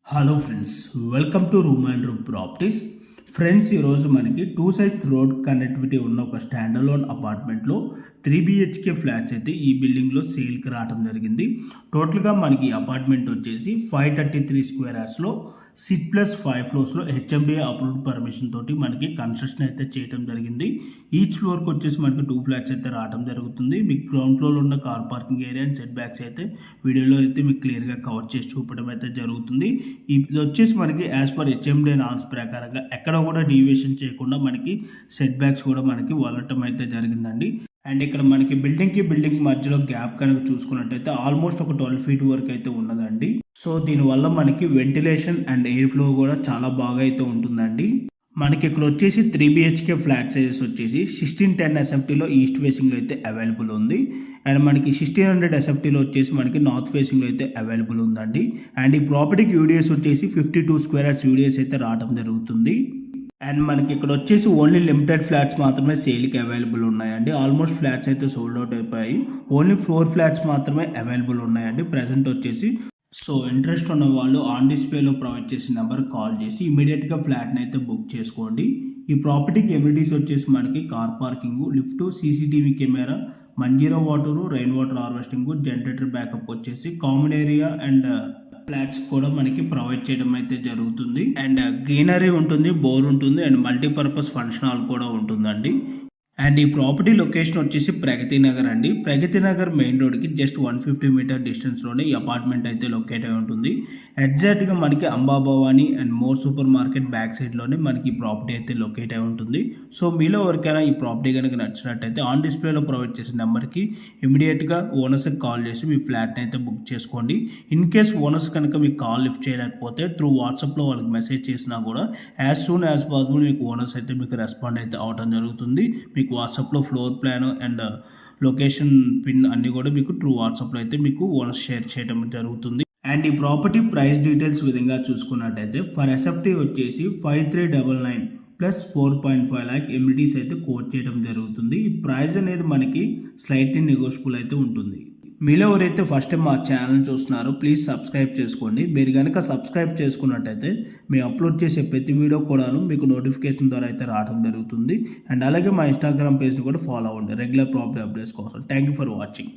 Hello friends, welcome to room and room properties. Friends, ఈరోజు మనకి 2 sides road connectivity ఉన్న ఒక స్టాండ్ అలోన్ అపార్ట్మెంట్లో 3 BHK ఫ్లాట్స్ అయితే ఈ బిల్డింగ్లో సేల్కి రావడం జరిగింది. టోటల్గా మనకి అపార్ట్మెంట్ వచ్చేసి 533 స్క్వేర్ యార్డ్స్లో 6+5 ఫ్లోర్స్లో HMDA అప్రూవ్డ్ పర్మిషన్ తోటి మనకి కన్స్ట్రక్షన్ అయితే చేయడం జరిగింది. ఈచ్ ఫ్లోర్కి వచ్చేసి మనకి 2 ఫ్లాట్స్ అయితే రావడం జరుగుతుంది. మీకు గ్రౌండ్ ఫ్లోర్లో ఉన్న car parking area and set backs అయితే వీడియోలో అయితే మీకు క్లియర్గా కవర్ చేసి చూపడం అయితే జరుగుతుంది. ఇది వచ్చేసి మనకి యాజ్ పర్ HMDA నామ్స్ ప్రకారంగా ఎక్కడ కూడా డీవియేషన్ చేయకుండా మనకి సెట్ బ్యాక్స్ కూడా మనకి వదలటం అయితే జరిగిందండి. అండ్ ఇక్కడ మనకి బిల్డింగ్ మధ్యలో గ్యాప్ కనుక చూసుకున్నట్టయితే ఆల్మోస్ట్ ఒక 12 feet వరకు అయితే ఉన్నదండి. సో దీనివల్ల మనకి వెంటిలేషన్ అండ్ ఎయిర్ ఫ్లో కూడా చాలా బాగా అయితే ఉంటుందండి. మనకి ఇక్కడ వచ్చేసి 3 BHK ఫ్లాట్ సైజెస్ వచ్చేసి 1610 SFTలో ఈస్ట్ ఫేసింగ్లో అయితే అవైలబుల్ ఉంది. అండ్ మనకి 1600 SFTలో వచ్చేసి మనకి నార్త్ ఫేసింగ్లో అయితే అవైలబుల్ ఉందండి. అండ్ ఈ ప్రాపర్టీకి యూడిఎస్ వచ్చేసి 52 స్క్వేర్ యార్డ్స్ యూడిఎస్ అయితే రావడం జరుగుతుంది. అండ్ మనకి ఇక్కడ వచ్చేసి ఓన్లీ లిమిటెడ్ ఫ్లాట్స్ మాత్రమే సేల్కి అవైలబుల్ ఉన్నాయండి. ఆల్మోస్ట్ ఫ్లాట్స్ అయితే సోల్డ్ అవుట్ అయిపోయాయి. ఓన్లీ 4 ఫ్లాట్స్ మాత్రమే అవైలబుల్ ఉన్నాయండి ప్రజెంట్ వచ్చేసి. సో ఇంట్రెస్ట్ ఉన్న వాళ్ళు ఆన్ డిస్ప్లేలో ప్రొవైడ్ చేసిన నెంబర్ కాల్ చేసి ఇమీడియట్గా ఫ్లాట్ని అయితే బుక్ చేసుకోండి. ఈ ప్రాపర్టీకి ఎమ్యూనిటీస్ వచ్చేసి మనకి car parking, lift, CCTV camera, Manjira water, rain water harvesting, generator backup వచ్చేసి కామన్ ఏరియా అండ్ ఫ్లాట్స్ కూడా మనకి ప్రొవైడ్ చేయడం అయితే జరుగుతుంది. అండ్ గ్రీనరీ ఉంటుంది, బోర్ ఉంటుంది అండ్ మల్టీపర్పస్ ఫంక్షన్ హాల్ కూడా ఉంటుందండి. అండ్ ఈ ప్రాపర్టీ లొకేషన్ వచ్చేసి ప్రగతి నగర్ అండి. ప్రగతి నగర్ మెయిన్ రోడ్కి జస్ట్ 150 మీటర్ డిస్టెన్స్లోనే ఈ అపార్ట్మెంట్ అయితే లొకేట్ అయి ఉంటుంది. ఎగ్జాక్ట్గా మనకి Ambabhavani and more super market back సైడ్లోనే మనకి ఈ ప్రాపర్టీ అయితే లొకేట్ అయి ఉంటుంది. సో మీలో ఎవరికైనా ఈ ప్రాపర్టీ కనుక నచ్చినట్టయితే ఆన్ డిస్ప్లేలో ప్రొవైడ్ చేసిన నెంబర్కి ఇమీడియట్గా ఓనర్స్కి కాల్ చేసి మీ ఫ్లాట్ని అయితే బుక్ చేసుకోండి. ఇన్ కేస్ ఓనర్స్ కనుక మీకు కాల్ లిఫ్ట్ చేయలేకపోతే త్రూ వాట్సాప్లో వాళ్ళకి మెసేజ్ చేసినా కూడా యాజ్ సూన్ యాజ్ పాసిబుల్ మీకు ఓనర్స్ అయితే మీకు రెస్పాండ్ అయితే అవడం జరుగుతుంది. మీకు వాట్సాప్లో floor plan and location pin అన్నీ కూడా మీకు ట్రూ వాట్సాప్లో అయితే మీకు ఓనర్స్ షేర్ చేయడం జరుగుతుంది. అండ్ ఈ ప్రాపర్టీ ప్రైస్ డీటెయిల్స్ విధంగా చూసుకున్నట్టయితే ఫర్ SFT వచ్చేసి 5399 ప్లస్ 4.5 lakh ఎమ్యూనిటీస్ అయితే కోట్ చేయడం జరుగుతుంది. ఈ ప్రైస్ అనేది మనకి స్లైట్లీ నెగోషియబుల్ అయితే ఉంటుంది. మీలో ఎవరైతే ఫస్ట్ టైం మా ఛానల్ చూస్తున్నారో ప్లీజ్ సబ్స్క్రైబ్ చేసుకోండి. మీరు కనుక సబ్స్క్రైబ్ చేసుకున్నట్టయితే మేము అప్లోడ్ చేసే ప్రతి వీడియో కూడాను మీకు నోటిఫికేషన్ ద్వారా అయితే రావడం జరుగుతుంది. అండ్ అలాగే మా ఇన్స్టాగ్రామ్ పేజ్ని కూడా ఫాలో అవ్వండి రెగ్యులర్ ప్రాపర్టీ అప్డేట్స్ కోసం. Thank you for watching.